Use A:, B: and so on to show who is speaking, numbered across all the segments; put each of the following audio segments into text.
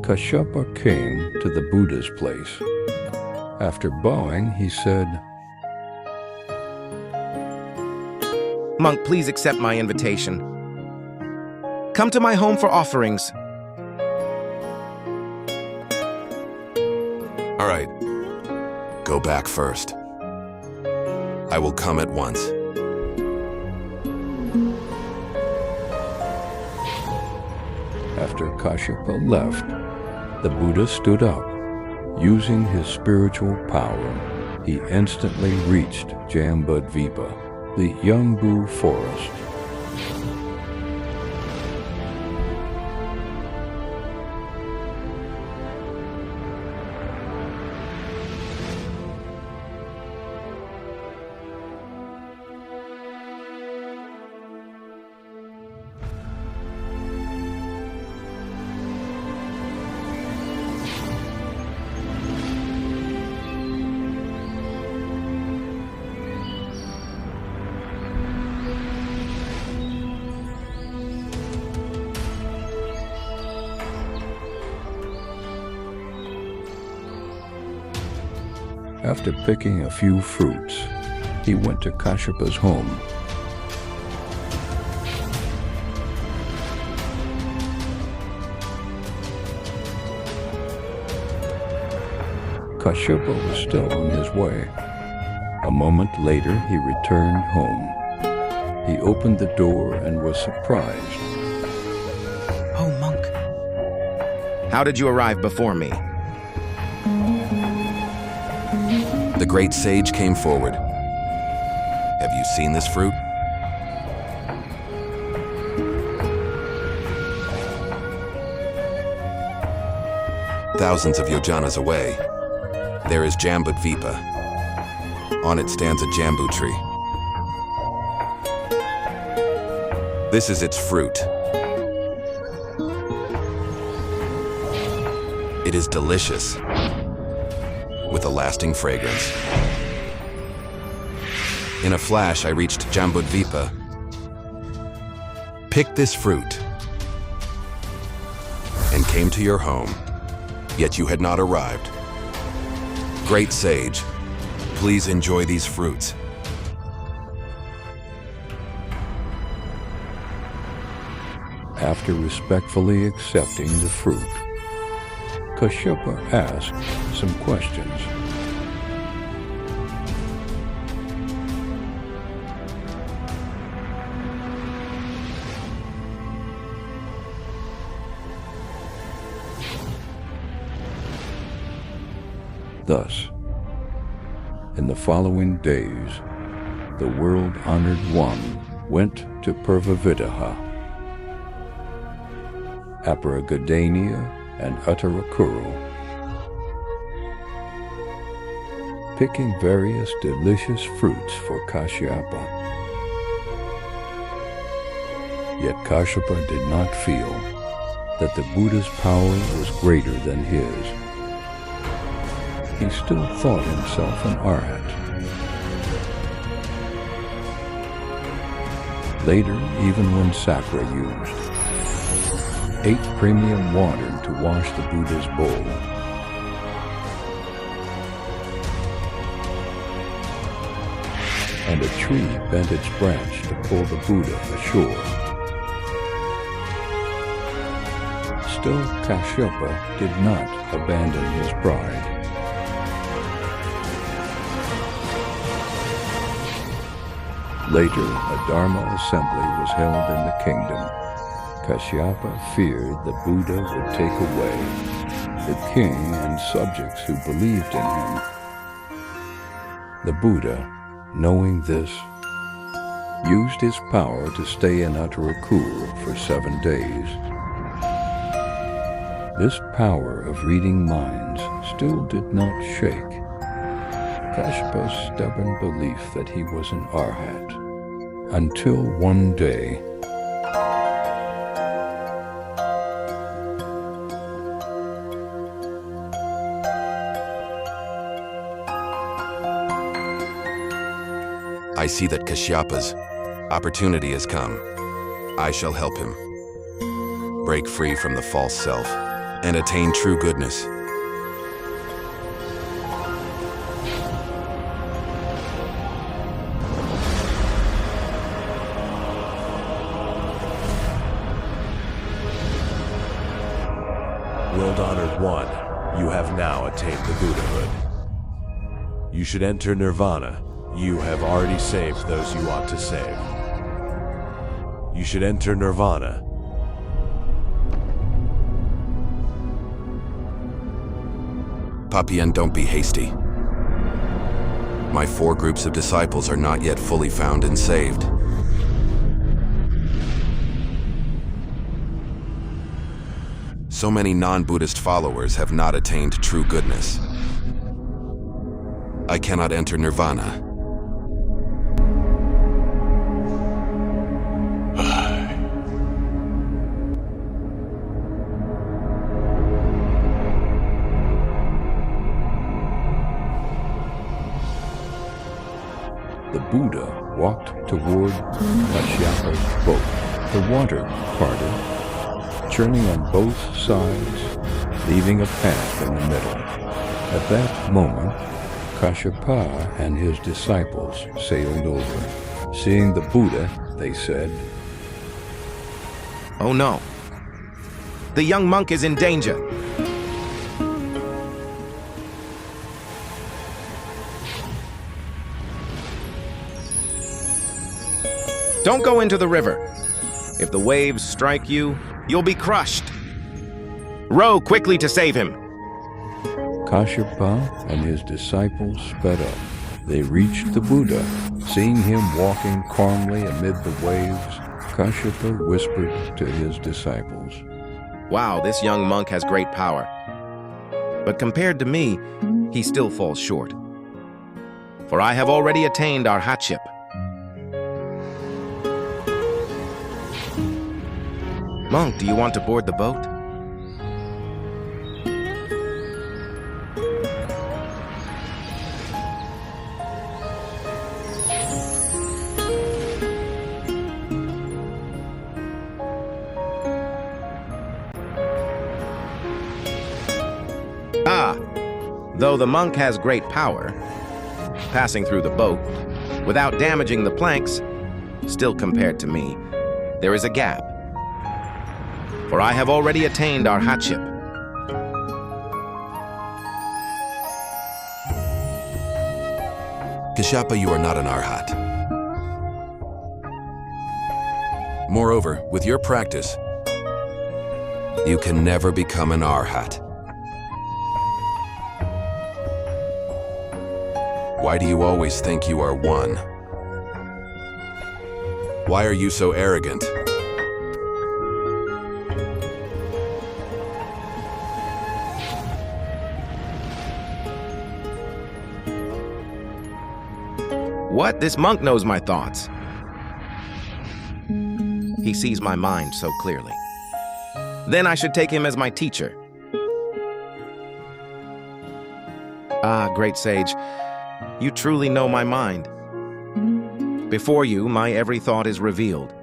A: Kassapa came to the Buddha's place. After bowing, he said,
B: "Monk, please accept my invitation. Come to my home for offerings."
C: All right, go back first. I will come at once.
A: After Kassapa left, the Buddha stood up. Using his spiritual power, he instantly reached Jambudvipa, the Yangbu forest. After picking a few fruits, he went to Kassapa's home. Kassapa was still on his way. A moment later, he returned home. He opened the door and was surprised.
B: "Oh, monk. How did you arrive before me?"
C: The great sage came forward. Have you seen this fruit? Thousands of yojanas away, there is Jambudvipa. On it stands a jambu tree. This is its fruit. It is delicious, with a lasting fragrance. In a flash, I reached Jambudvipa. Picked this fruit and came to your home, yet you had not arrived. Great sage, please enjoy these fruits.
A: After respectfully accepting the fruit, Kassapa asked some questions. Thus, in the following days, the world-honored one went to Purvavidaha, Aparagadania, and Uttarakuru, picking various delicious fruits for Kassapa. Yet Kassapa did not feel that the Buddha's power was greater than his. He still thought himself an arhat. Later, even when Sakra used 8 premium water to wash the Buddha's bowl, and a tree bent its branch to pull the Buddha ashore. Still, Kassapa did not abandon his pride. Later, a Dharma assembly was held in the kingdom. Kassapa feared the Buddha would take away the king and subjects who believed in him. The Buddha, knowing this, used his power to stay in utter cool for 7 days. This power of reading minds still did not shake Kassapa's stubborn belief that he was an arhat, until one day,
C: I see that Kassapa's opportunity has come. I shall help him break free from the false self and attain true goodness.
D: World-honored one, you have now attained the Buddhahood. You should enter nirvana. You have already saved those you ought to save. You should enter nirvana.
C: Papian, don't be hasty. My 4 groups of disciples are not yet fully found and saved. So many non-Buddhist followers have not attained true goodness. I cannot enter nirvana.
A: the Buddha walked toward Kassapa's boat. The water parted, churning on both sides, leaving a path in the middle. At that moment, Kassapa and his disciples sailed over. Seeing the Buddha, they said,
B: "Oh no! The young monk is in danger!" Don't go into the river. If the waves strike you, you'll be crushed. Row quickly to save him.
A: Kassapa and his disciples sped up. They reached the Buddha. Seeing him walking calmly amid the waves, Kassapa whispered to his disciples,
B: Wow, this young monk has great power. But compared to me, he still falls short. For I have already attained arhatship. Monk, do you want to board the boat? Though the monk has great power, passing through the boat, without damaging the planks, still compared to me, there is a gap. For I have already attained arhatship.
C: Kassapa, you are not an arhat. Moreover, with your practice, you can never become an arhat. Why do you always think you are one? Why are you so arrogant?
B: What? This monk knows my thoughts. He sees my mind so clearly. Then I should take him as my teacher. Ah, great sage, you truly know my mind. Before you, my every thought is revealed.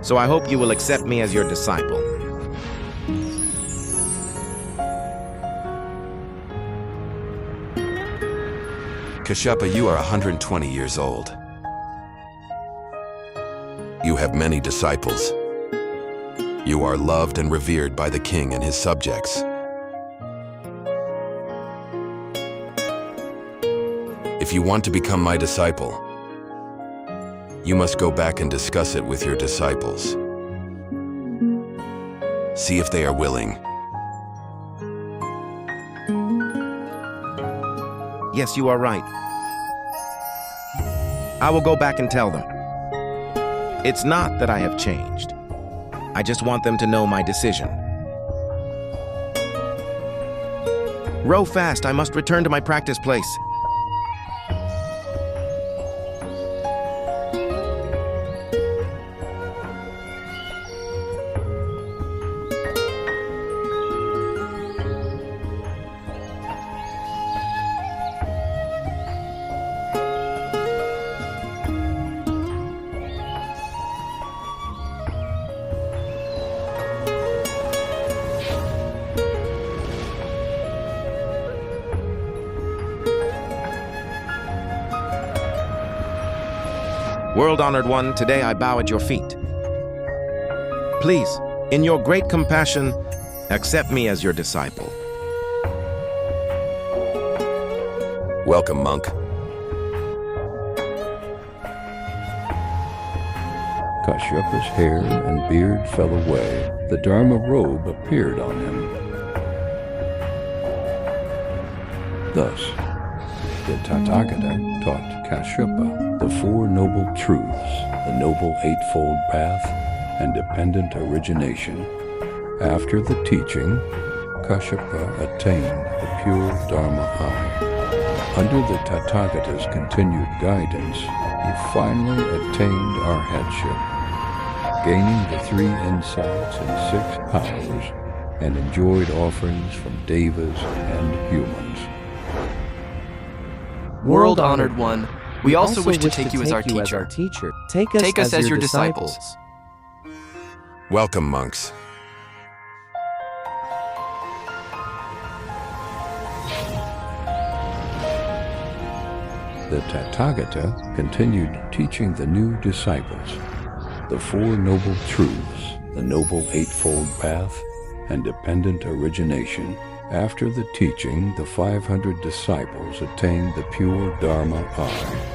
B: So I hope you will accept me as your disciple.
C: Kassapa, you are 120 years old. You have many disciples. You are loved and revered by the king and his subjects. If you want to become my disciple, you must go back and discuss it with your disciples. See if they are willing.
B: Yes, you are right. I will go back and tell them. It's not that I have changed. I just want them to know my decision. Row fast, I must return to my practice place. World-honored one, today I bow at your feet. Please, in your great compassion, accept me as your disciple.
C: Welcome, monk.
A: Kassyapa's hair and beard fell away. The Dharma robe appeared on him. Thus, the Tathagata taught Kassapa the Four Noble Truths, the Noble Eightfold Path, and dependent origination. After the teaching, Kassapa attained the pure Dharma-I. Under the Tathagata's continued guidance, he finally attained arhatship, gaining the 3 insights and 6 powers, and enjoyed offerings from devas and humans.
E: World-honored one, we also wish to take you as our teacher.
F: Take us as your disciples.
C: Welcome, monks.
A: The Tathagata continued teaching the new disciples the Four Noble Truths, the Noble Eightfold Path, and dependent origination. After the teaching, the 500 disciples attained the pure Dharma-I.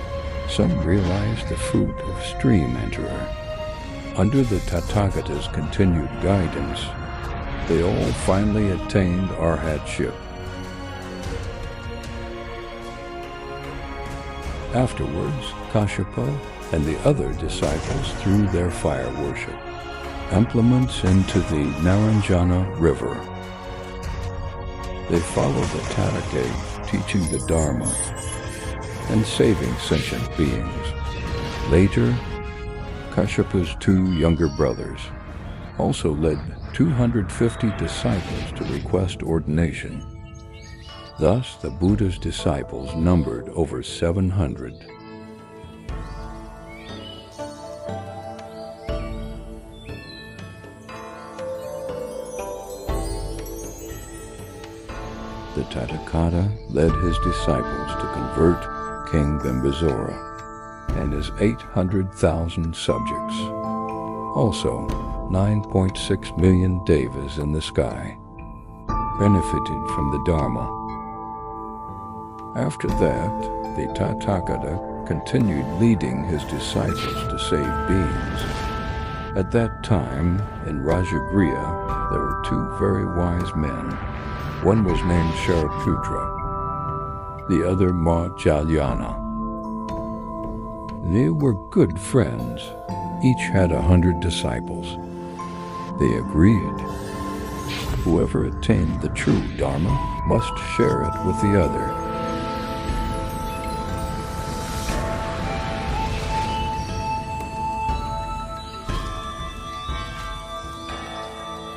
A: Some realized the fruit of stream enterer. Under the Tathagata's continued guidance, they all finally attained arhatship. Afterwards, Kassapa and the other disciples threw their fire worship implements into the Naranjana River. They followed the Tathagata teaching the Dharma and saving sentient beings. Later, Kassapa's 2 younger brothers also led 250 disciples to request ordination. Thus, the Buddha's disciples numbered over 700. The Tathagata led his disciples to convert King Bimbisara and his 800,000 subjects. Also, 9.6 million devas in the sky benefited from the Dharma. After that, the Tathagata continued leading his disciples to save beings. At that time, in Rajagriha, there were 2 very wise men. One was named Shariputra, the other Mahajalyana. They were good friends. Each had 100 disciples. They agreed. Whoever attained the true Dharma must share it with the other.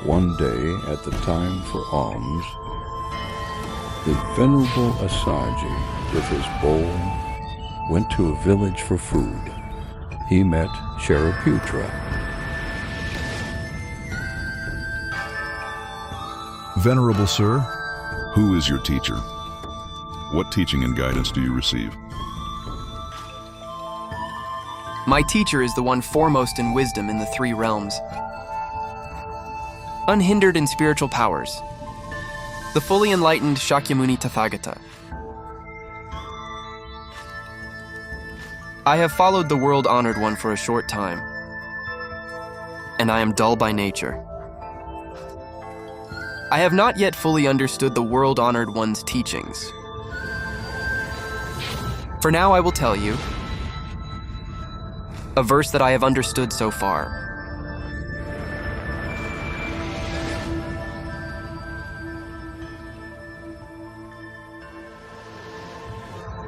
A: One day, at the time for alms, the Venerable Assaji, with his bowl, went to a village for food. He met Shariputra.
G: Venerable Sir, who is your teacher? What teaching and guidance do you receive?
E: My teacher is the one foremost in wisdom in the 3 realms, unhindered in spiritual powers, the fully enlightened Shakyamuni Tathagata. I have followed the world-honored one for a short time, and I am dull by nature. I have not yet fully understood the world-honored one's teachings. For now, I will tell you, a verse that I have understood so far.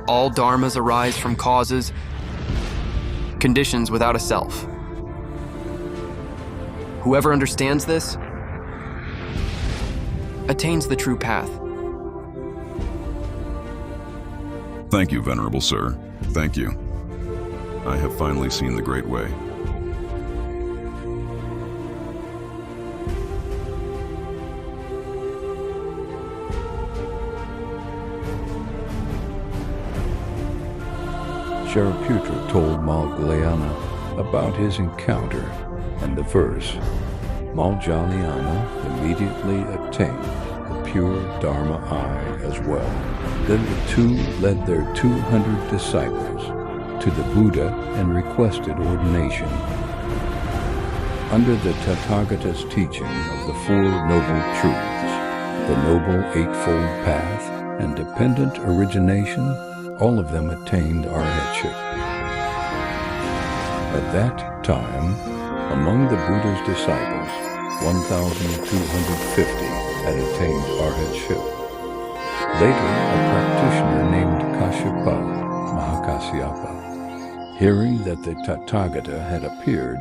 E: All dharmas arise from causes, conditions without a self. Whoever understands this attains the true path.
G: Thank you, Venerable Sir. Thank you. I have finally seen the Great Way.
A: Shariputra told Malgalyana about his encounter, and the verse, Malgalyana immediately attained the pure Dharma eye as well. Then the two led their 200 disciples to the Buddha and requested ordination. Under the Tathagata's teaching of the Four Noble Truths, the Noble Eightfold Path, and dependent origination, all of them attained arhatship. At that time, among the Buddha's disciples, 1,250 had attained arhatship. Later, a practitioner named Kassapa, Mahakasyapa, hearing that the Tathagata had appeared,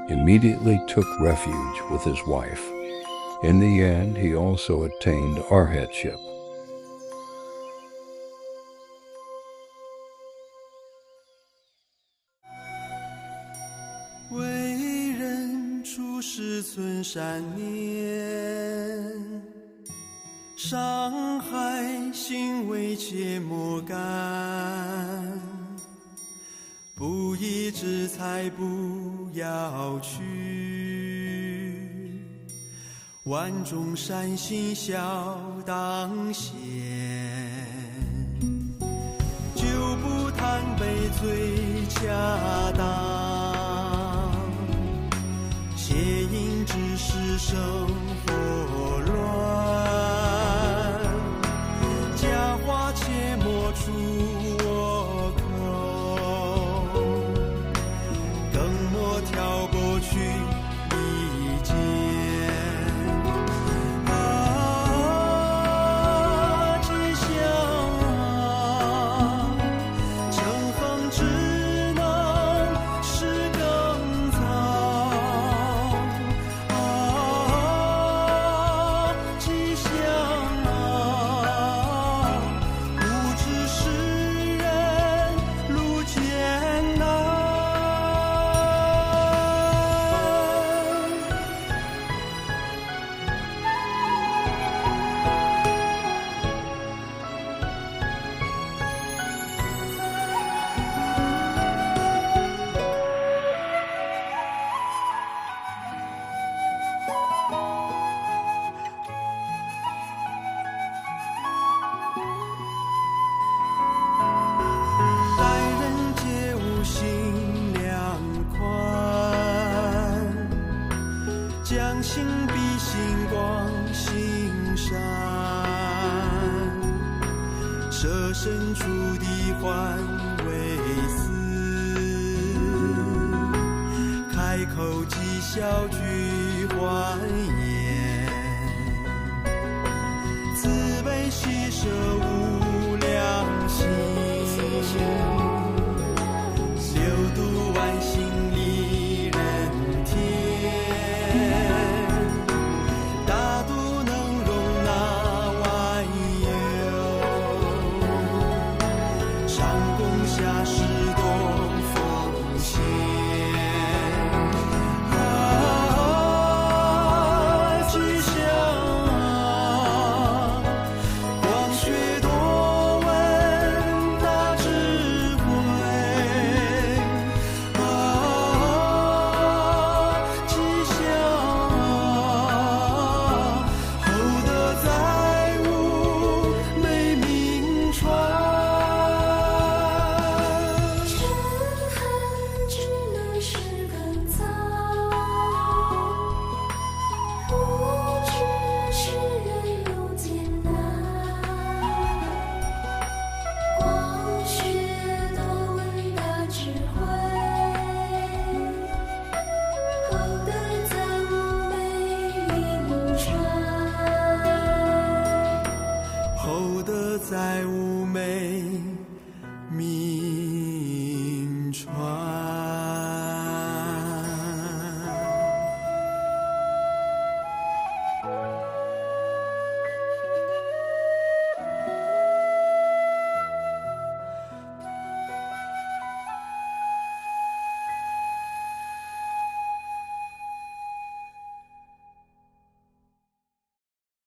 A: immediately took refuge with his wife. In the end, he also attained arhatship.
H: 存善念，伤害行为切莫干，不义之财不要取，万众善心孝当先，就不贪悲最恰当，邪淫之事生祸乱，假话切莫出我口，更莫跳过去一件。吉祥乘风之能是更早。将心比心光心善，设身处地换为思，开口讥笑句还